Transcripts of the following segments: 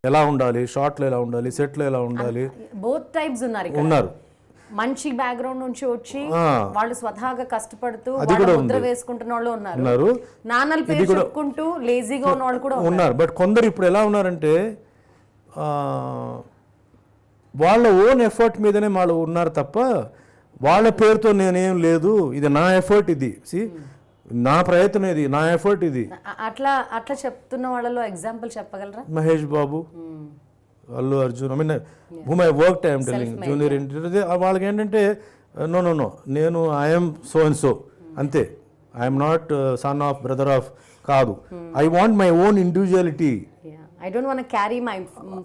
ఎలా ఉండాలి, షార్ట్లో ఎలా ఉండాలి, సెట్లో ఎలా ఉండాలి. బోత్ టైప్స్ ఉన్నారు. మంచి బ్యాక్గ్రౌండ్ నుంచి వచ్చి వాళ్ళు స్వతహాగా కష్టపడుతూ ముద్ర వేసుకుంటున్న వాళ్ళు ఉన్నారు. నాన్నల పేరు చెప్పుకుంటూ లేజీగా ఉన్న వాళ్ళు కూడా ఉన్నారు. బట్ కొందరు ఇప్పుడు ఎలా ఉన్నారంటే వాళ్ళ ఓన్ ఎఫర్ట్ మీదనే వాళ్ళు ఉన్నారు తప్ప వాళ్ళ పేరుతో నేనేం లేదు, ఇది నా ఎఫర్ట్, ఇది నా ప్రయత్నం, ఇది నా ఎఫర్ట్, ఇది అట్లా చెప్తున్న వాళ్ళలో ఎగ్జాంపుల్ చెప్పగలరా? Mahesh Babu, Allu Arjun, I mean whom I work I'm telling, junior NTR. వాళ్ళకి ఏంటంటే నో నేను ఐఎమ్ సో అండ్ సో అంతే, I'm not son of brother of కాదు. I want my own individuality. I don't want to carry my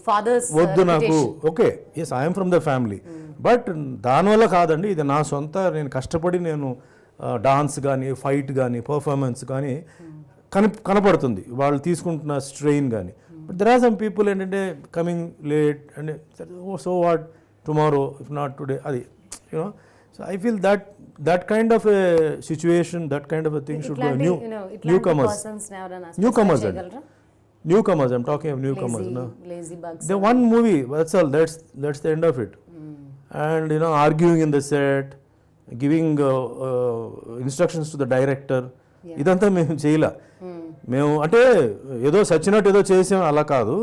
father's వద్దు నాకు. Okay, yes I'm from the family, but దానివల్ల కాదండి, ఇది నా సొంత, నేను కష్టపడి నేను డాన్స్ కానీ, ఫైట్ కానీ, పర్ఫార్మెన్స్ కానీ కనపడుతుంది వాళ్ళు తీసుకుంటున్న స్ట్రెయిన్ కానీ. But there are some people ఏంటంటే coming late and so what tomorrow if not today, అది you know. So I feel that kind of a situation, that kind of a thing should go. Newcomers, I'm talking of newcomers. Lazy bugs. The one movie, that's all, that's the end of it. And arguing in the set, giving instructions to the director, ఇదంతా మేము చేయలే. మేము అంటే ఏదో సచ్చినట్టు ఏదో చేసాం అలా కాదు.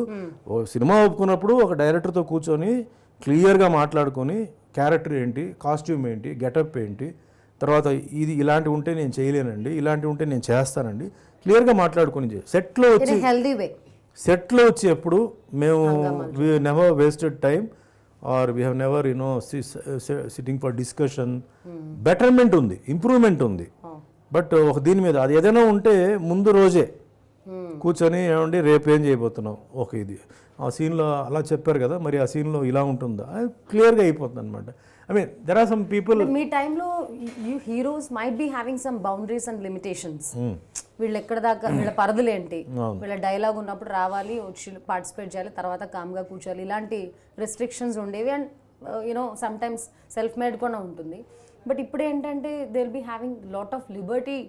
సినిమా ఒప్పుకున్నప్పుడు ఒక డైరెక్టర్తో కూర్చొని క్లియర్గా మాట్లాడుకొని క్యారెక్టర్ ఏంటి, కాస్ట్యూమ్ ఏంటి, గెటప్ ఏంటి, తర్వాత ఇది ఇలాంటివి ఉంటే నేను చేయలేనండి, ఇలాంటివి ఉంటే నేను చేస్తానండి, క్లియర్గా మాట్లాడుకొని సెట్లో వచ్చి ఎప్పుడు మేము we never wasted time or we have never sitting for discussion. Betterment ఉంది, ఇంప్రూవ్మెంట్ ఉంది. బట్ ఒక దీని మీద అది ఏదైనా ఉంటే ముందు రోజే కూర్చొని ఏమండి రేపు ఏం చేయబోతున్నాం, ఓకే ఇది ఆ సీన్లో అలా చెప్పారు కదా, మరి ఆ సీన్లో ఇలా ఉంటుందా, అది క్లియర్గా అయిపోతుంది అనమాట. I mean, there are some people. మీ టైంలో you heroes might be having some boundaries and limitations. వీళ్ళు ఎక్కడ దాకా, వీళ్ళ పరిధులు ఏంటి, వీళ్ళ డైలాగ్ ఉన్నప్పుడు రావాలి, వచ్చి పార్టిసిపేట్ చేయాలి, తర్వాత కామ్గా కూర్చోాలి, ఇలాంటి రెస్ట్రిక్షన్స్ ఉండేవి. And some times self made కూడా ఉంటుంది. బట్ ఇప్పుడు ఏంటంటే they will be having lot of liberty,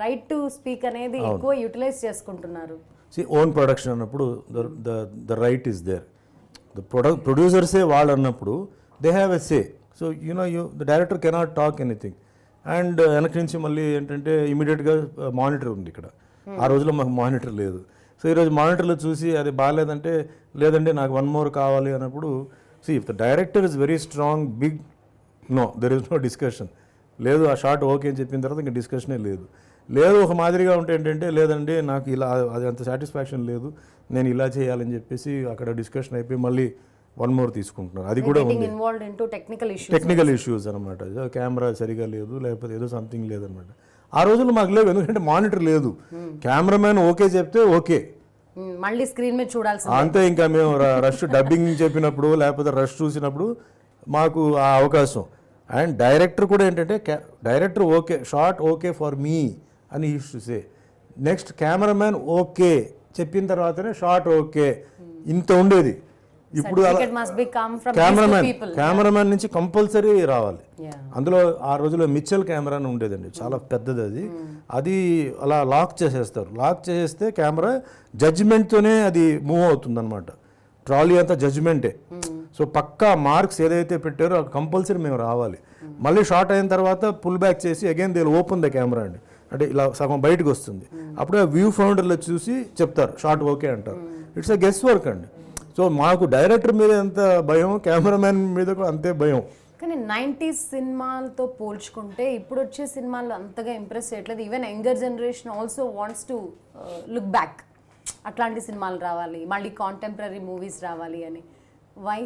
right to speak అనేది ఎక్కువ యూటిలైజ్ చేసుకుంటున్నారు. ఓన్ ప్రొడక్షన్ అన్నప్పుడు the right is there. The ప్రొడ్యూసర్సే వాళ్ళు అన్నప్పుడు they have a say. So the director cannot talk anything. And వెనక నుంచి మళ్ళీ ఏంటంటే ఇమీడియట్గా మానిటర్ ఉంది ఇక్కడ. ఆ రోజులో మాకు మానిటర్ లేదు. సో ఈరోజు మానిటర్లో చూసి అది బాగాలేదంటే లేదంటే నాకు వన్ మోర్ కావాలి అన్నప్పుడు if the director is very strong, big, no there is no discussion. లేదు ఆ షార్ట్ ఓకే అని చెప్పిన తర్వాత ఇంకా డిస్కషనే లేదు ఒక మాదిరిగా ఉంటే ఏంటంటే లేదండి నాకు ఇలా అది అంత సాటిస్ఫాక్షన్ లేదు, నేను ఇలా చేయాలని చెప్పేసి అక్కడ డిస్కషన్ అయిపోయి మళ్ళీ వన్ మోర్ తీసుకుంటున్నారు. అది కూడా ఉంది, టెక్నికల్ ఇష్యూస్ అనమాట. కెమెరా సరిగా లేదు, లేకపోతే ఏదో సంథింగ్ లేదనమాట. ఆ రోజుల్లో మాకు లేవు, ఎందుకంటే మానిటర్ లేదు. కెమెరామ్యాన్ ఓకే చెప్తే ఓకే, మళ్ళీ స్క్రీన్ మీద చూడాల్సి అంతే. ఇంకా మేము రష్ డబ్బింగ్ చెప్పినప్పుడు లేకపోతే రష్ చూసినప్పుడు మాకు ఆ అవకాశం. అండ్ డైరెక్టర్ కూడా ఏంటంటే director okay, short okay for me అని ఇష్యూసే. నెక్స్ట్ కెమెరామ్యాన్ ఓకే చెప్పిన తర్వాతనే షార్ట్ ఓకే, ఇంత ఉండేది. ఇప్పుడు కెమెరామ్యాన్ నుంచి కంపల్సరీ రావాలి. అందులో ఆ రోజులో మిచ్చల్ కెమెరా అని ఉండేదండి, చాలా పెద్దది. అది అలా లాక్ చేసేస్తారు. లాక్ చేసేస్తే కెమెరా జడ్జిమెంట్తోనే అది మూవ్ అవుతుంది అనమాట. ట్రాలీ అంతా జడ్జిమెంటే. సో పక్కా మార్క్స్ ఏదైతే పెట్టారో కంపల్సరీ మేము రావాలి. మళ్ళీ షార్ట్ అయిన తర్వాత పుల్ బ్యాక్ చేసి again they open the camera అండి, అంటే ఇలా సగం బయటకు వస్తుంది. అప్పుడే వ్యూ ఫౌండర్లో చూసి చెప్తారు షార్ట్ ఓకే అంటారు. ఇట్స్ అ గెస్ వర్క్ అండి. సో మాకు డైరెక్టర్ మీద ఎంత భయం, కెమెరామ్యాన్ మీద కూడా అంతే భయం. కానీ 90s సినిమాలతో పోల్చుకుంటే ఇప్పుడు వచ్చే సినిమాలు అంతగా ఇంప్రెస్ చేయట్లేదు. Even younger generation also wants to look back, అట్లాంటి సినిమాలు రావాలి, మళ్ళీ కాంటెంపరీ మూవీస్ రావాలి అని. వై?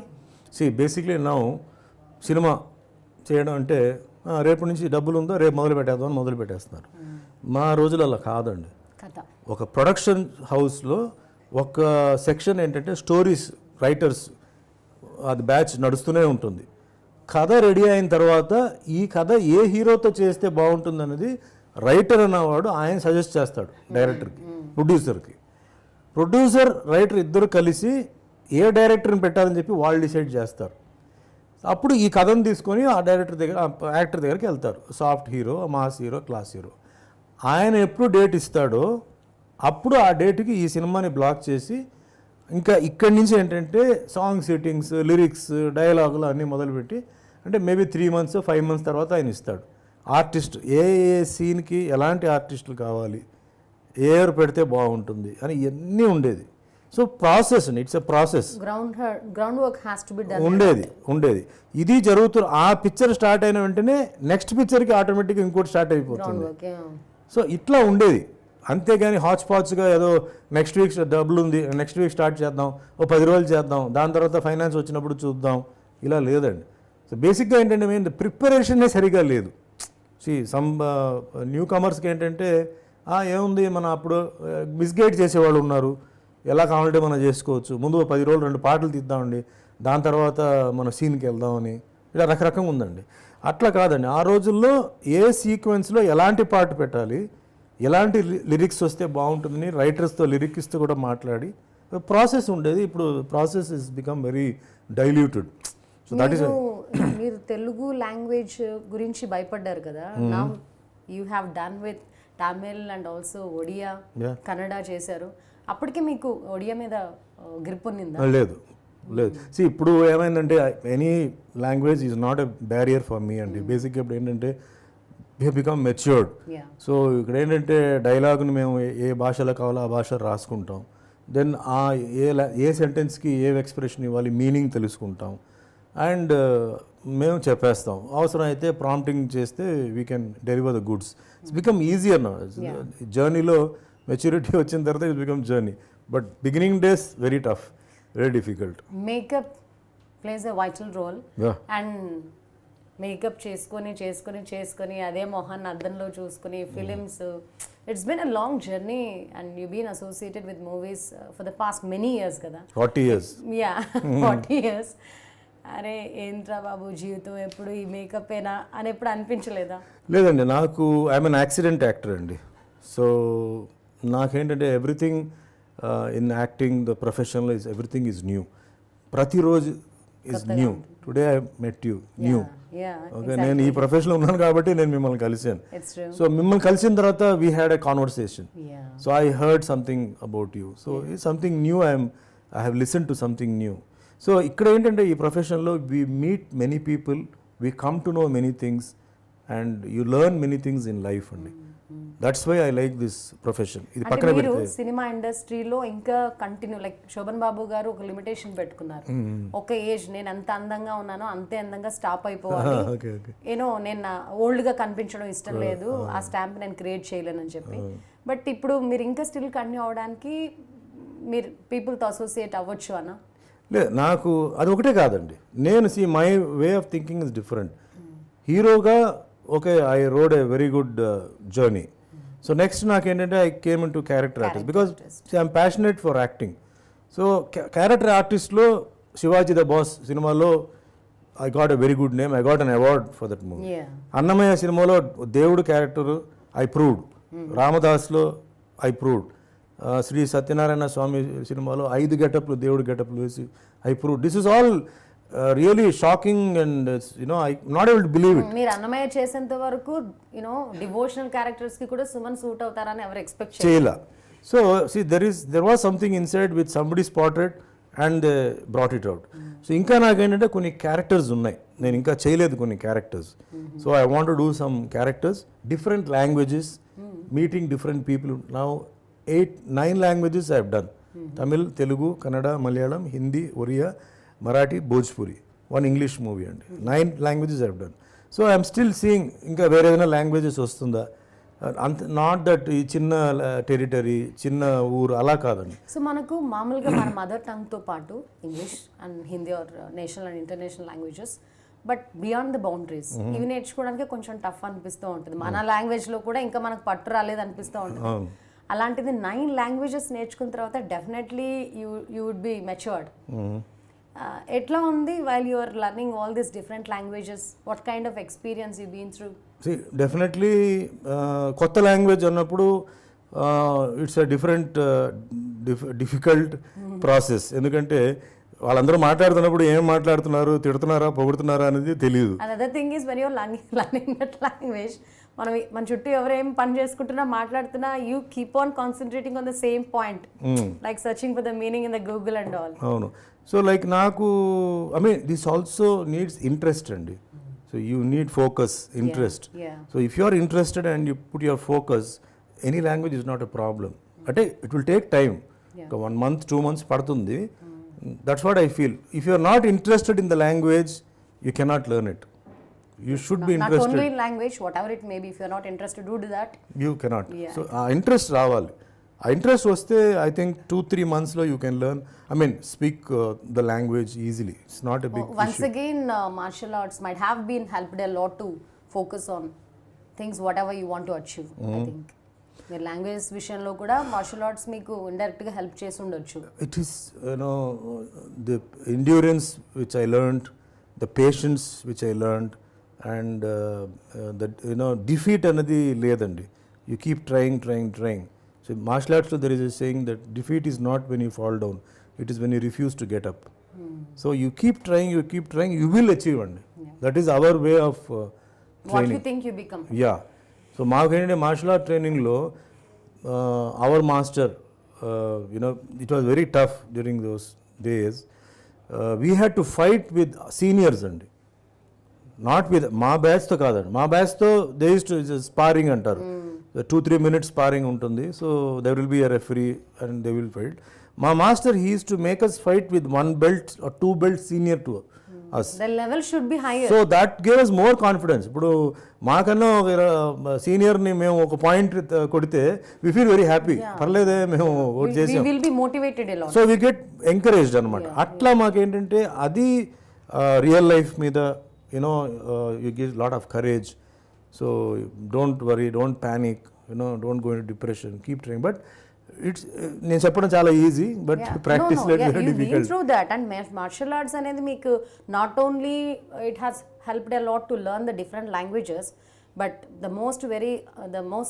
బేసిక్లీ నౌ సినిమా చేయడం అంటే రేపు నుంచి డబ్బులు ఉందో రేపు మొదలు పెట్టేస్తున్నారు. మా రోజులు అలా కాదండి. ఒక ప్రొడక్షన్ హౌస్లో ఒక సెక్షన్ ఏంటంటే స్టోరీస్ రైటర్స్, అది బ్యాచ్ నడుస్తూనే ఉంటుంది. కథ రెడీ అయిన తర్వాత ఈ కథ ఏ హీరోతో చేస్తే బాగుంటుంది అనేది రైటర్ అన్నవాడు ఆయన సజెస్ట్ చేస్తాడు డైరెక్టర్కి, ప్రొడ్యూసర్కి. ప్రొడ్యూసర్ రైటర్ ఇద్దరు కలిసి ఏ డైరెక్టర్ని పెట్టాలని చెప్పి వాళ్ళు డిసైడ్ చేస్తారు. అప్పుడు ఈ కథను తీసుకొని ఆ డైరెక్టర్ దగ్గర, యాక్టర్ దగ్గరికి వెళ్తారు. Soft hero, mass hero, class hero. ఆయన ఎప్పుడు డేట్ ఇస్తాడో అప్పుడు ఆ డేట్కి ఈ సినిమాని బ్లాక్ చేసి ఇంకా ఇక్కడి నుంచి ఏంటంటే సాంగ్ సెట్టింగ్స్, లిరిక్స్, డైలాగులు అన్నీ మొదలుపెట్టి అంటే మేబీ 3 months 5 months తర్వాత ఆయన ఇస్తాడు. ఆర్టిస్ట్ ఏ సీన్కి ఎలాంటి ఆర్టిస్టులు కావాలి, ఏరు పెడితే బాగుంటుంది అని ఇవన్నీ ఉండేది. సో ప్రాసెస్ అండి, it's a process. Ground work has to be done ఉండేది. ఇది జరుగుతున్న ఆ పిక్చర్ స్టార్ట్ అయిన వెంటనే నెక్స్ట్ పిక్చర్కి ఆటోమేటిక్గా ఇంకోటి స్టార్ట్ అయిపోతుంది. సో ఇట్లా ఉండేది. అంతేగాని హాచ్ పాచ్గా ఏదో నెక్స్ట్ వీక్ డబ్బులు ఉంది, నెక్స్ట్ వీక్ స్టార్ట్ చేద్దాం, ఓ 10 రోజులు చేద్దాం, దాని తర్వాత ఫైనాన్స్ వచ్చినప్పుడు చూద్దాం, ఇలా లేదండి. సో బేసిక్గా ఏంటంటే మెయిన్ ప్రిపరేషనే సరిగా లేదు. సమ్ న్యూ కమర్స్కి ఏంటంటే ఏముంది, మన అప్పుడు మిస్గైడ్ చేసేవాళ్ళు ఉన్నారు, ఎలా కావాలంటే మనం చేసుకోవచ్చు, ముందు 10 రోజులు 2 పాటలు తీద్దామండి, దాని తర్వాత మన సీన్కి వెళ్దామని, ఇలా రకరకంగా ఉందండి. అట్లా కాదండి, ఆ రోజుల్లో ఏ సీక్వెన్స్లో ఎలాంటి పాట పెట్టాలి, ఎలాంటి లిరిక్స్ వస్తే బాగుంటుందని రైటర్స్తో లిరిక్స్తో కూడా మాట్లాడి ప్రాసెస్ ఉండేది. ఇప్పుడు process is become very diluted. So that is మీరు తెలుగు లాంగ్వేజ్ గురించి భయపడ్డారు కదా, now you have done with Tamil and also Odia, Kannada చేశారు. అప్పటికే మీకు ఒడియా మీద గ్రిప్ ఉన్నిందా? లేదు. ఇప్పుడు ఏమైందంటే any language is not a barrier for me అండి. బేసిక్గా ఇప్పుడు ఏంటంటే we have become matured. So ఇక్కడ ఏంటంటే డైలాగ్ని మేము ఏ భాషలో కావాలో ఆ భాష రాసుకుంటాం. దెన్ ఏ సెంటెన్స్కి ఏ ఎక్స్ప్రెషన్ ఇవ్వాలి, మీనింగ్ తెలుసుకుంటాం, అండ్ మేము చెప్పేస్తాం. అవసరం అయితే ప్రాంప్టింగ్ చేస్తే we can deliver the goods. It's become easier now. జర్నీలో మెచ్యూరిటీ వచ్చిన తర్వాత it's become journey. But beginning days very tough, very difficult. Makeup plays a vital role. And makeup చేసుకొని అదే మొహాన్ని అద్దంలో చూసుకుని films, it's been a long journey and you been associated with movies for the past many years కదా. 40 years. 40 years. అరే ఏంట్రా బాబు జీవితం ఎప్పుడు ఈ మేకప్ ఏనా అని ఎప్పుడు అనిపించలేదా? లేదండి, నాకు ఐఎమ్ అన్ యాక్సిడెంట్ యాక్టర్ అండి. సో నాకేంటంటే ఎవ్రీథింగ్ ఇన్ యాక్టింగ్ ద ప్రొఫెషన్లో ఇస్ ఎవ్రీథింగ్ ఈజ్ న్యూ. ప్రతిరోజు is new. Today I met you new. Okay, నేను ఈ ప్రొఫెషన్లో ఉన్నాను కాబట్టి నేను మిమ్మల్ని కలిసాను. సో మిమ్మల్ని కలిసిన తర్వాత we had a conversation. So I heard something about you. So ఈ something new, I have listen to something new. So ఇక్కడ ఏంటంటే ఈ ప్రొఫెషన్లో we meet many people, we come to know many things and you learn many things in life అండి. That's why I like this profession. ఇది పక్కన పెడితే cinema ఇండస్ట్రీలో ఇంకా కంటిన్యూ లైక్ శోభన్ బాబు గారు ఒక లిమిటేషన్ పెట్టుకున్నారు. ఒక ఏజ్, నేను ఎంత అందంగా ఉన్నానో అంతే అందంగా స్టాప్ అయిపోవాలి, ఏనో నేను ఓల్డ్ గా కనిపించడం ఇష్టం లేదు, ఆ స్టాంప్ నేను క్రియేట్ చేయలేనని చెప్పి. బట్ ఇప్పుడు మీరు ఇంకా స్టిల్ కంటిన్యూ అవడానికి మీరు పీపుల్తో అసోసియేట్ అవ్వచ్చు అన్న? లేదు, నాకు అది ఒకటే కాదండి. నేను my way of thinking is different. హీరోగా okay, I rode a very good journey. So next నాకేంటంటే I came in to character artist because I'm passionate for acting. So character ఆర్టిస్ట్లో శివాజీ ద బాస్ సినిమాలో I got a very good name, I got an award for that movie. Annamayya సినిమాలో దేవుడు character I proved. రామదాస్లో I proved. Sri Satyanarayana Swamy సినిమాలో 5 గెటప్లు దేవుడు గెటప్లు వేసి I proved. This is all really shocking and I not able to believe it. మీరు అన్నమయ్య చేసేంత వరకు డివోషనల్ క్యారెక్టర్స్ కి కూడా సుమన్ సూట్ అవుతారని ఎవరు ఎక్స్పెక్ట్ చేయలా. So there was something inside which somebody spotted and they brought it out. So ఇంకా నాకేంటంటే కొన్ని క్యారెక్టర్స్ ఉన్నాయి, నేను ఇంకా చేయలేదు కొన్ని characters. So I want to do some characters, different languages, meeting different people. Now 8-9 languages I have done. Tamil, Telugu, Kannada, Malayalam, Hindi, Oriya, Marathi, Bhojpuri. 1 English movie and 9 languages I have done. So I am still seeing ఇంకా వేరే ఏదైనా languages వస్తుందా, not that ఈ చిన్న territory చిన్న ఊరు అలా కాదండి. సో మనకు మామూలుగా మన మదర్ టంగ్తో పాటు English and Hindi are national and international languages, but beyond the boundaries ఇవి నేర్చుకోవడానికి కొంచెం టఫ్ అనిపిస్తూ ఉంటుంది. మన లాంగ్వేజ్లో కూడా ఇంకా మనకు పట్టు రాలేదు అనిపిస్తూ ఉంటుంది. అలాంటిది 9 languages నేర్చుకున్న తర్వాత definitely you would be matured. ఎట్లా ఉంది while you are learning all this different languages? What kind of experience you been through? Definitely కొత్త లాంగ్వేజ్ అన్నప్పుడు ఇట్స్ అ డిఫికల్ట్ ప్రాసెస్. ఎందుకంటే వాళ్ళందరూ మాట్లాడుతున్నప్పుడు ఏం మాట్లాడుతున్నారు, తిడుతున్నారా పొగుడుతున్నారా అనేది తెలియదు. Another thing is when you are learning that language, మన చుట్టూ ఎవరేం పని చేసుకుంటున్నా మాట్లాడుతున్నా you keep on concentrating on the same point like searching for the meaning in the Google and all. అవును. సో లైక్ నాకు I mean this also needs interest అండి. So you need focus, interest. So if you are interested and you put your focus, any language is not a problem. అంటే it will take time, ఒక 1 month 2 months పడుతుంది. That's what I feel. If you are not interested in the language, you cannot learn it. You should be interested. Not only in language, whatever it may be, if you are not interested to do that, you cannot. So interest రావాలి. ఆ interest వస్తే I think 2-3 monthsలో you can learn, I mean speak the language easily. It's not a big once again martial arts might have been helped a lot to focus on things whatever you want to achieve. I think మీరు language విషయంలో కూడా martial arts మీకు ఇండైరెక్ట్గా help చేసి ఉండొచ్చు. It is the endurance which I learned, the patience which I learned, and that defeat అనేది లేదండి. You keep trying. So మార్షల్ ఆర్ట్స్లో there is a saying that defeat is not when you fall down, it is when you refuse to get up. So you keep trying, you will achieve అండి. That is our way of what you think you become. Yeah. So మాకేంటంటే martial art ట్రైనింగ్లో our master, it was very tough during those days. We had to fight with seniors అండి, not with మా బ్యాచ్తో కాదండి. మా బ్యాచ్తో they use to sparring అంటారు, 2-3 minutes sparring ఉంటుంది. So they will be a referee and they will fight. మా master he use to make us fight with 1 belt or 2 belts senior to us. The level should be higher. So that gave us more confidence. ఇప్పుడు మాకన్నా ఒక సీనియర్ని మేము ఒక point కొడితే we feel very happy. పర్లేదే మేము ఓట్ చేసాం. We will be motivated a lot. So we get encouraged అనమాట. అట్లా మాకేంటంటే అది రియల్ లైఫ్ మీద you give lot of courage. So don't worry, don't panic, don't go in depression, keep trying. But it's, నేను చెప్పడం చాలా easy, but practice very difficult. Through that and martial arts అనేది మీకు not only it has helped a lot to learn the different languages, but the most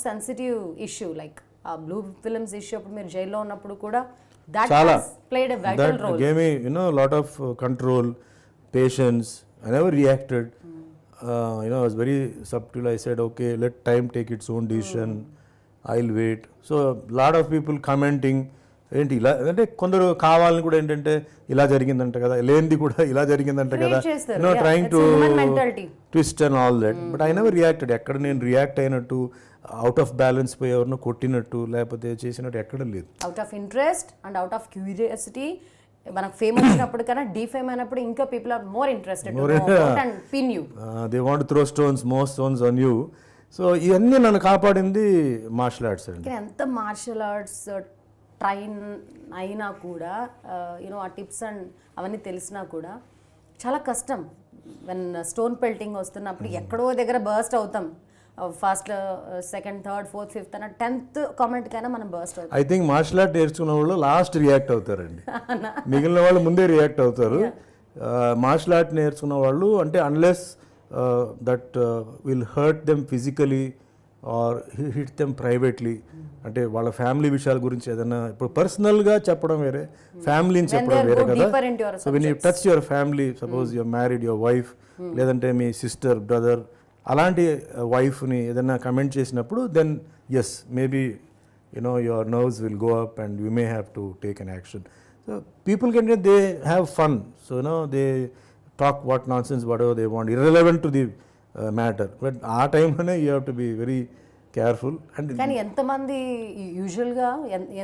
sensitive issue like ఆ blue films issue అప్పుడు మీరు జైల్లో ఉన్నప్పుడు కూడా that has played a vital role. Gave me lot of control, patience. I never reacted. I was very subtle. I said, okay, let time take its own decision. I'll wait. So lot of people commenting, ఏంటి ఇలా అంటే కొందరు కావాలని కూడా ఏంటంటే ఇలా జరిగిందంట కదా, లేనిది కూడా ఇలా జరిగిందంట కదా, trying to twist and all that. But I never reacted. ఎక్కడ నేను రియాక్ట్ అయినట్టు, అవుట్ ఆఫ్ బ్యాలెన్స్ పోయి ఎవరినో కొట్టినట్టు లేకపోతే చేసినట్టు ఎక్కడ లేదు. Out of interest and out of curiosity. మనకు ఫేమ్ వచ్చినప్పుడు కన్నా డీఫేమ్ అయినప్పుడు ఇంకా people are more interested and pin you. They want throw more stones on you. So ఇవన్నీ నన్ను కాపాడింది మార్షల్ ఆర్ట్స్ అండి. ఎంత మార్షల్ ఆర్ట్స్ ట్రైన్ అయినా కూడా ఆ టిప్స్ అండ్ అవన్నీ తెలిసినా కూడా చాలా కష్టం. వెన్ స్టోన్ పెల్టింగ్ వస్తున్నప్పుడు ఎక్కడో దగ్గర బర్స్ట్ అవుతాం. First, second, third, fourth, fifth అన్న 10th కామెంట్ కైనా మనం బర్స్ట్ అవుతాం. ఐ థింక్ మార్షల్ ఆర్ట్ నేర్చుకున్న వాళ్ళు లాస్ట్ రియాక్ట్ అవుతారండి, మిగిలిన వాళ్ళు ముందే రియాక్ట్ అవుతారు. మార్షల్ ఆర్ట్ నేర్చుకున్న వాళ్ళు అంటే unless that will hurt them physically or hit them privately, అంటే వాళ్ళ ఫ్యామిలీ విషయాల గురించి ఏదైనా ఇప్పుడు పర్సనల్గా చెప్పడం వేరే, ఫ్యామిలీని చెప్పడం వేరే కదా. So when you touch your family, suppose your married, your wife, లేదంటే మీ సిస్టర్, బ్రదర్, అలాంటి వైఫ్ని ఏదైనా కమెంట్ చేసినప్పుడు then yes maybe your nerves will go up and you may have to take an action. So people can they have fun. So they talk what nonsense, whatever they want, irrelevant to the matter. But ఆ టైంలోనే you have to be very careful. And కానీ ఎంతమంది యూజువల్గా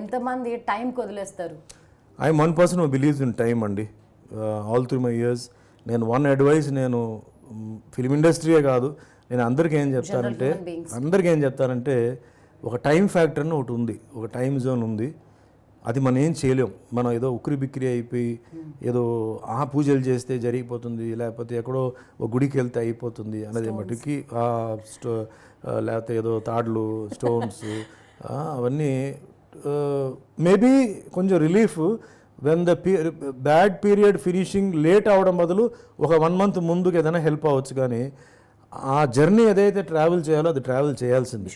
ఎంతమంది టైంకి వదిలేస్తారు? I'm one person who believes in time అండి. All through my years నేను వన్ అడ్వైస్, నేను ఫిలిం ఇండస్ట్రీయే కాదు, నేను అందరికీ ఏం చెప్తానంటే ఒక టైం ఫ్యాక్టర్ని ఒకటి ఉంది, ఒక టైం జోన్ ఉంది. అది మనం ఏం చేయలేం. మనం ఏదో ఉక్కిరి బిక్కిరి అయిపోయి ఏదో ఆ పూజలు చేస్తే జరిగిపోతుంది, లేకపోతే ఎక్కడో ఒక గుడికి వెళ్తే అయిపోతుంది అనేది మటుకి లేకపోతే ఏదో తాడ్లు, స్టోన్స్ అవన్నీ మేబీ కొంచెం relief when the bad period finishing late అవడం బదులు ఒక 1 month ముందుకు ఏదైనా హెల్ప్ అవ్వచ్చు. కానీ ఆ జర్నీ ఏదైతే ట్రావెల్ చేయాలో అది ట్రావెల్ చేయాల్సింది.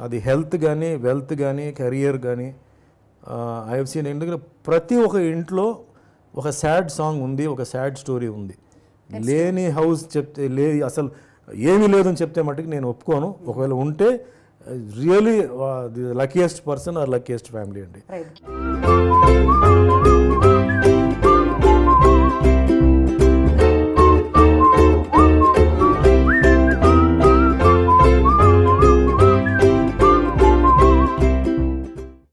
అది హెల్త్ కానీ, వెల్త్ కానీ, కెరియర్ కానీ. ఐ హావ్ సీన్, ఎందుకంటే ప్రతి ఒక్క ఇంట్లో ఒక సాడ్ సాంగ్ ఉంది, ఒక సాడ్ స్టోరీ ఉంది. లేని హౌస్ చెప్తే అసలు ఏమీ లేదని చెప్తే మటుకు నేను ఒప్పుకోను. ఒకవేళ ఉంటే really the luckiest person are luckiest family అండి. రైట్.